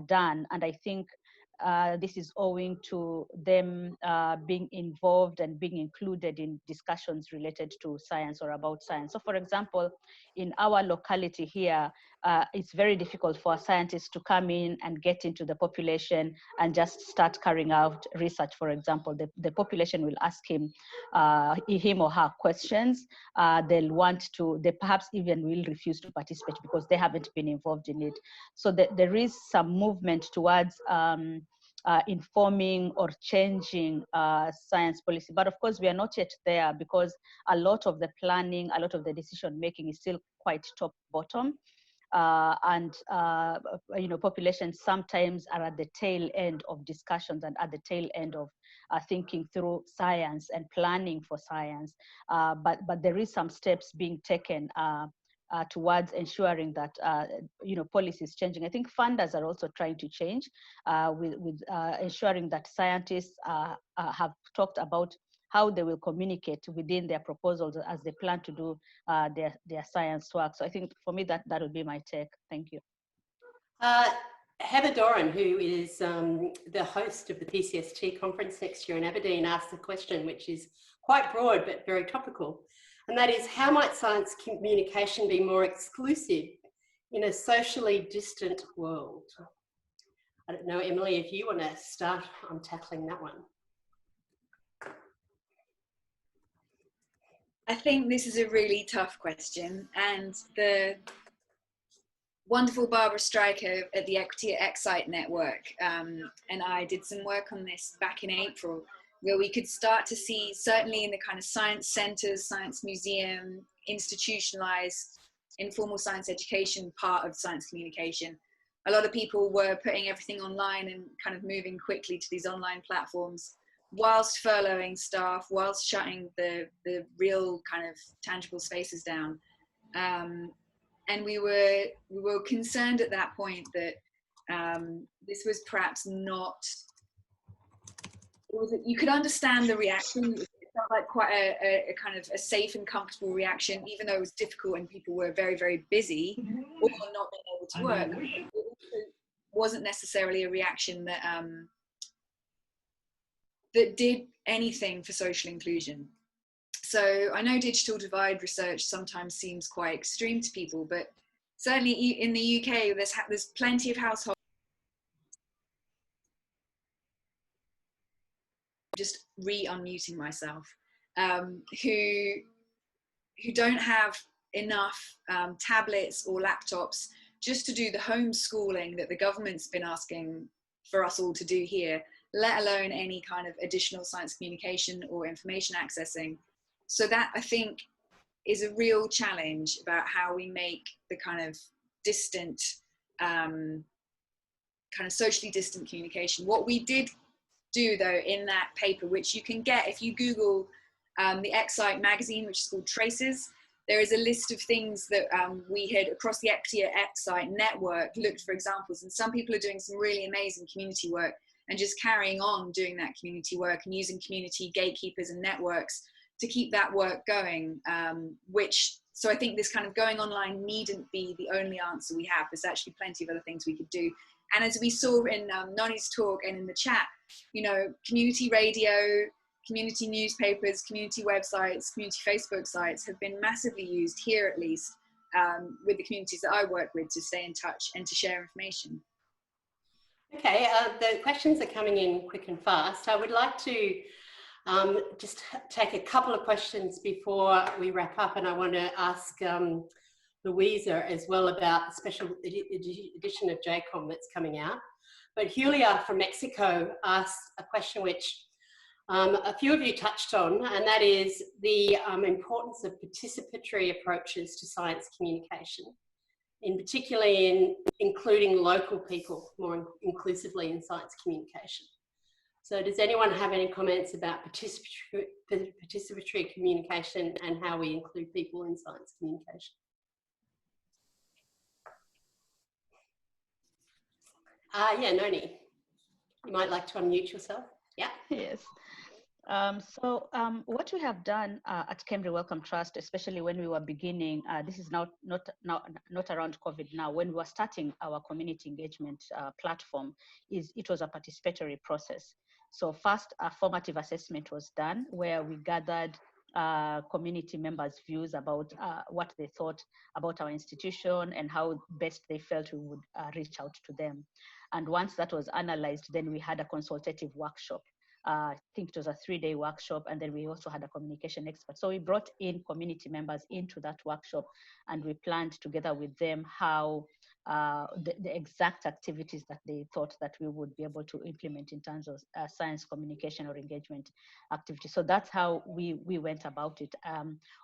done, and I think this is owing to them being involved and being included in discussions related to science or about science. So, for example, in our locality here, it's very difficult for scientists to come in and get into the population and just start carrying out research. For example, the population will ask him or her questions. They'll want to, they perhaps even will refuse to participate because they haven't been involved in it. So there is some movement towards informing or changing science policy. But of course, we are not yet there because a lot of the planning, a lot of the decision making is still quite top bottom. You know, populations sometimes are at the tail end of discussions and at the tail end of thinking through science and planning for science. But there is some steps being taken towards ensuring that you know, policy is changing. I think funders are also trying to change with ensuring that scientists have talked about how they will communicate within their proposals as they plan to do their science work. So I think for me that would be my take. Thank you. Heather Doran, who is the host of the PCST conference next year in Aberdeen, asked a question which is quite broad but very topical. And that is, how might science communication be more exclusive in a socially distant world? I don't know, Emily, if you want to start on tackling that one. I think this is a really tough question, and the wonderful Barbara Stryker at the Equity at Excite Network and I did some work on this back in April, where we could start to see, certainly in the kind of science centres, science museum, institutionalised informal science education part of science communication, a lot of people were putting everything online and kind of moving quickly to these online platforms, whilst furloughing staff, whilst shutting the real kind of tangible spaces down. And we were concerned at that point that this was perhaps not, you could understand the reaction. It felt like quite a kind of a safe and comfortable reaction, even though it was difficult and people were very, very busy or not being able to work. It wasn't necessarily a reaction that that did anything for social inclusion. So I know digital divide research sometimes seems quite extreme to people, but certainly in the UK, there's plenty of households. Just unmuting myself, who don't have enough tablets or laptops just to do the homeschooling that the government's been asking for us all to do here, let alone any kind of additional science communication or information accessing. So that, I think, is a real challenge about how we make the kind of distant, kind of socially distant communication. What we did do, though, in that paper, which you can get if you Google the Excite magazine, which is called Traces, there is a list of things that we had across the Equity at Excite network looked for examples, and some people are doing some really amazing community work and just carrying on doing that community work and using community gatekeepers and networks to keep that work going, so I think this kind of going online needn't be the only answer we have. There's actually plenty of other things we could do. And as we saw in Noni's talk and in the chat, you know, community radio, community newspapers, community websites, community Facebook sites have been massively used here, at least, with the communities that I work with, to stay in touch and to share information. Okay, the questions are coming in quick and fast. I would like to just take a couple of questions before we wrap up, and I want to ask Louisa as well about the special edition of JCOM that's coming out. But Julia from Mexico asked a question which a few of you touched on, and that is the importance of participatory approaches to science communication, in particularly in including local people more inclusively in science communication. So does anyone have any comments about participatory communication and how we include people in science communication? Yeah, Noni, you might like to unmute yourself. Yeah. Yes. What we have done at Cambridge Wellcome Trust, especially when we were beginning, this is now not around COVID now, when we were starting our community engagement platform, it was a participatory process. So first, a formative assessment was done where we gathered community members' views about what they thought about our institution and how best they felt we would reach out to them. And once that was analyzed, then we had a consultative workshop. I think it was a 3-day workshop, and then we also had a communication expert. So we brought in community members into that workshop, and we planned together with them how the exact activities that they thought that we would be able to implement in terms of science communication or engagement activities. So that's how we went about it.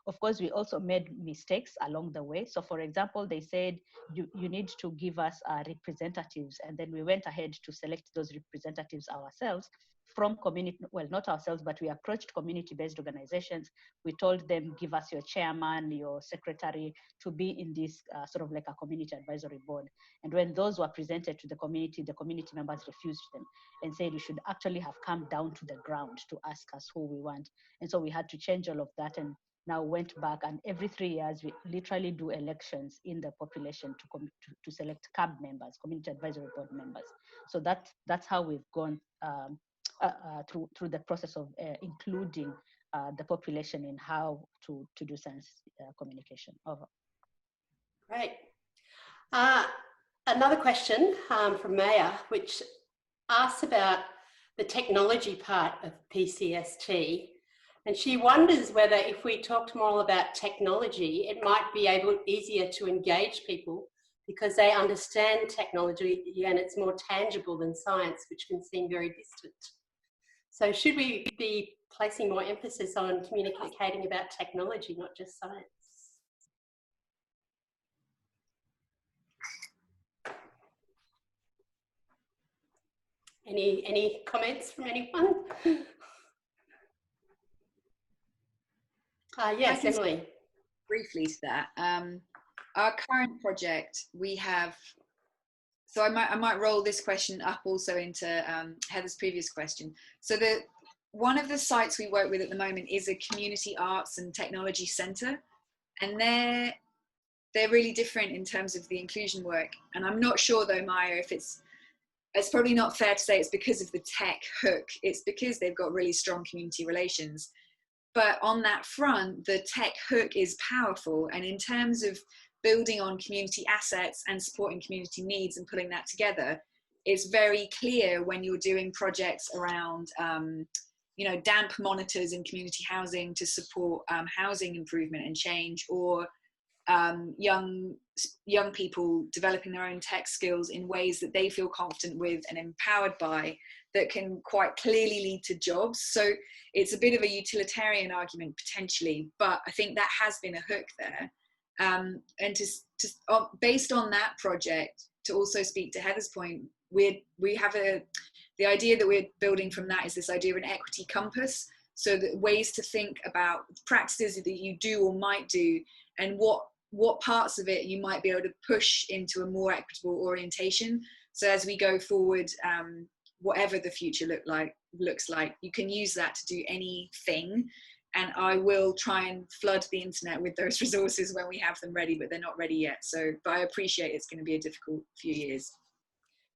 Of course, we also made mistakes along the way. So for example, they said, you need to give us representatives, and then we went ahead to select those representatives ourselves from community, well, not ourselves, but we approached community-based organizations. We told them, give us your chairman, your secretary to be in this sort of like a community advisory board. And when those were presented to the community members refused them and said we should actually have come down to the ground to ask us who we want. And so we had to change all of that, and now went back, and every 3 years we literally do elections in the population to select CAB members, community advisory board members. So that's how we've gone through the process of including the population in how to do science communication. Over. Great. Another question from Maya, which asks about the technology part of PCST. And she wonders whether if we talked more about technology, it might be easier to engage people because they understand technology and it's more tangible than science, which can seem very distant. So should we be placing more emphasis on communicating about technology, not just science? Any comments from anyone? Yes, Emily. Briefly to that, our current project, we have, so I might roll this question up also into Heather's previous question. So one of the sites we work with at the moment is a community arts and technology center, and they're really different in terms of the inclusion work. And I'm not sure though, Maya, if it's probably not fair to say it's because of the tech hook. It's because they've got really strong community relations. But on that front, the tech hook is powerful. And in terms of building on community assets and supporting community needs and pulling that together, it's very clear when you're doing projects around, damp monitors in community housing to support housing improvement and change, or young people developing their own tech skills in ways that they feel confident with and empowered by, that can quite clearly lead to jobs. So it's a bit of a utilitarian argument potentially, but I think that has been a hook there. And based on that project, to also speak to Heather's point, we have the idea that we're building from that is this idea of an equity compass. So that ways to think about practices that you do or might do, and what parts of it you might be able to push into a more equitable orientation. So as we go forward, whatever the future looks like, you can use that to do anything. And I will try and flood the internet with those resources when we have them ready, but they're not ready yet. But I appreciate it's going to be a difficult few years.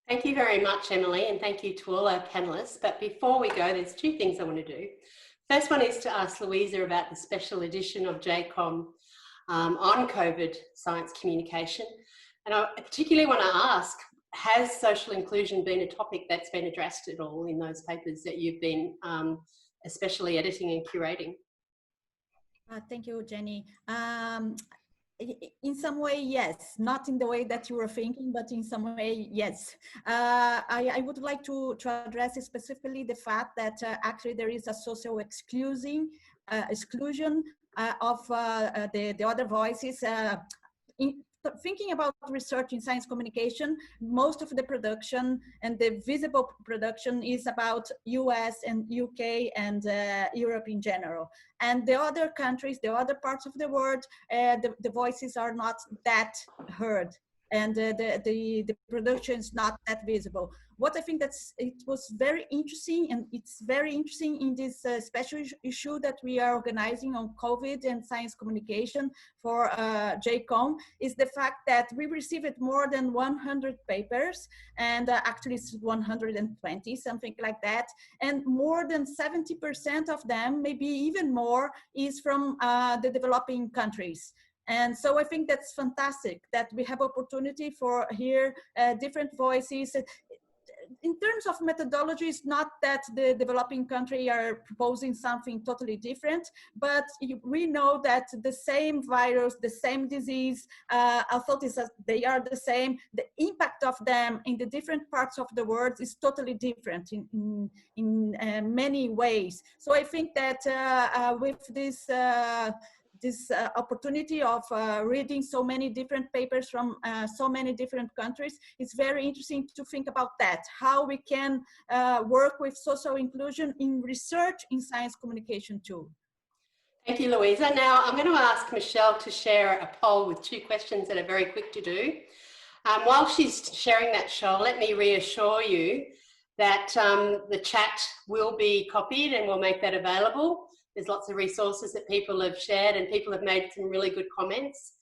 Thank you very much, Emily, and thank you to all our panelists. But before we go, there's two things I want to do. First one is to ask Louisa about the special edition of JCOM on COVID science communication. And I particularly want to ask, has social inclusion been a topic that's been addressed at all in those papers that you've been especially editing and curating? Thank you, Jenny. In some way, yes. Not in the way that you were thinking, but in some way, yes. I would like to address specifically the fact that actually there is a social exclusion of the other voices. Thinking about research in science communication, most of the production and the visible production is about US and UK and Europe in general. And the other countries, the other parts of the world, the voices are not that heard. and the production is not that visible. What I think it was very interesting, and it's very interesting in this special issue that we are organizing on COVID and science communication for JCOM, is the fact that we received more than 100 papers, and actually it's 120, something like that, and more than 70% of them, maybe even more, is from the developing countries. And so I think that's fantastic that we have opportunity for hear different voices. In terms of methodology, it's not that the developing country are proposing something totally different, but we know that the same virus, the same disease, authorities, they are the same. The impact of them in the different parts of the world is totally different in many ways. So I think that with this opportunity of reading so many different papers from so many different countries, it's very interesting to think about that, how we can work with social inclusion in research in science communication too. Thank you, Louisa. Now I'm going to ask Michelle to share a poll with 2 questions that are very quick to do. While she's sharing that, Michelle, let me reassure you that the chat will be copied and we'll make that available. There's lots of resources that people have shared, and people have made some really good comments,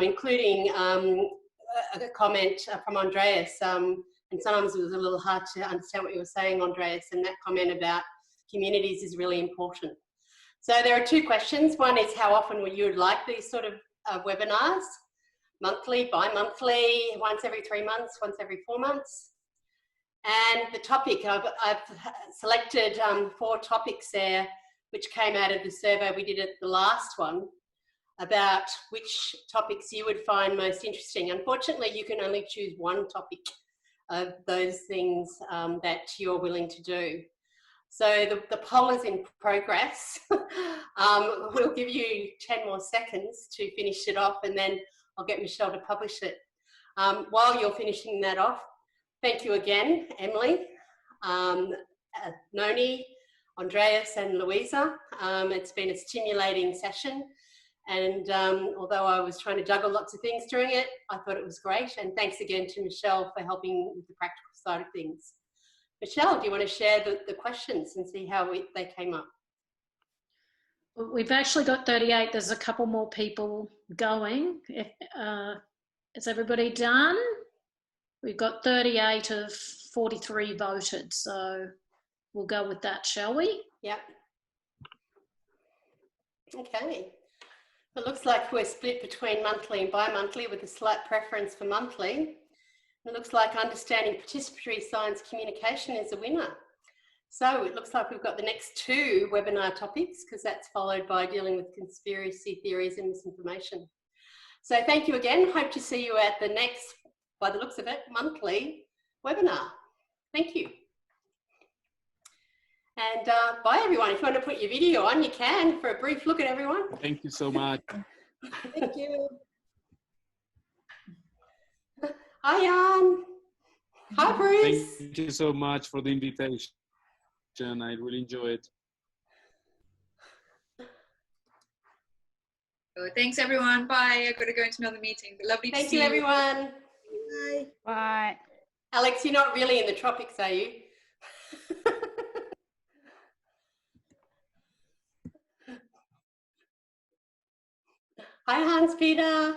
including a comment from Andreas. And sometimes it was a little hard to understand what you were saying, Andreas, and that comment about communities is really important. So there are 2 questions. One is how often would you like these sort of webinars? Monthly, bi-monthly, once every 3 months, once every 4 months? And the topic, I've selected 4 topics there, which came out of the survey we did at the last one, about which topics you would find most interesting. Unfortunately, you can only choose 1 topic of those things that you're willing to do. So the poll is in progress. We'll give you 10 more seconds to finish it off, and then I'll get Michelle to publish it. While you're finishing that off, thank you again, Emily, Noni, Andreas and Louisa. It's been a stimulating session, and although I was trying to juggle lots of things during it, I thought it was great, and thanks again to Michelle for helping with the practical side of things. Michelle, do you want to share the questions and see how they came up? We've actually got 38. There's a couple more people going. Is everybody done? We've got 38 of 43 voted, so we'll go with that, shall we? Yep. Okay. It looks like we're split between monthly and bi-monthly with a slight preference for monthly. It looks like understanding participatory science communication is a winner. So it looks like we've got the next 2 webinar topics, because that's followed by dealing with conspiracy theories and misinformation. So thank you again. Hope to see you at the next, by the looks of it, monthly webinar. Thank you. And bye everyone. If you want to put your video on, you can, for a brief look at everyone. Thank you so much. Thank you. Hi, Jan. Hi, Bruce. Thank you so much for the invitation. I really enjoy it. Oh, thanks everyone. Bye. I've got to go into another meeting. Lovely to see you. Thank you, everyone. Bye. Bye. Alex, you're not really in the tropics, are you? Hi, Hans-Peter.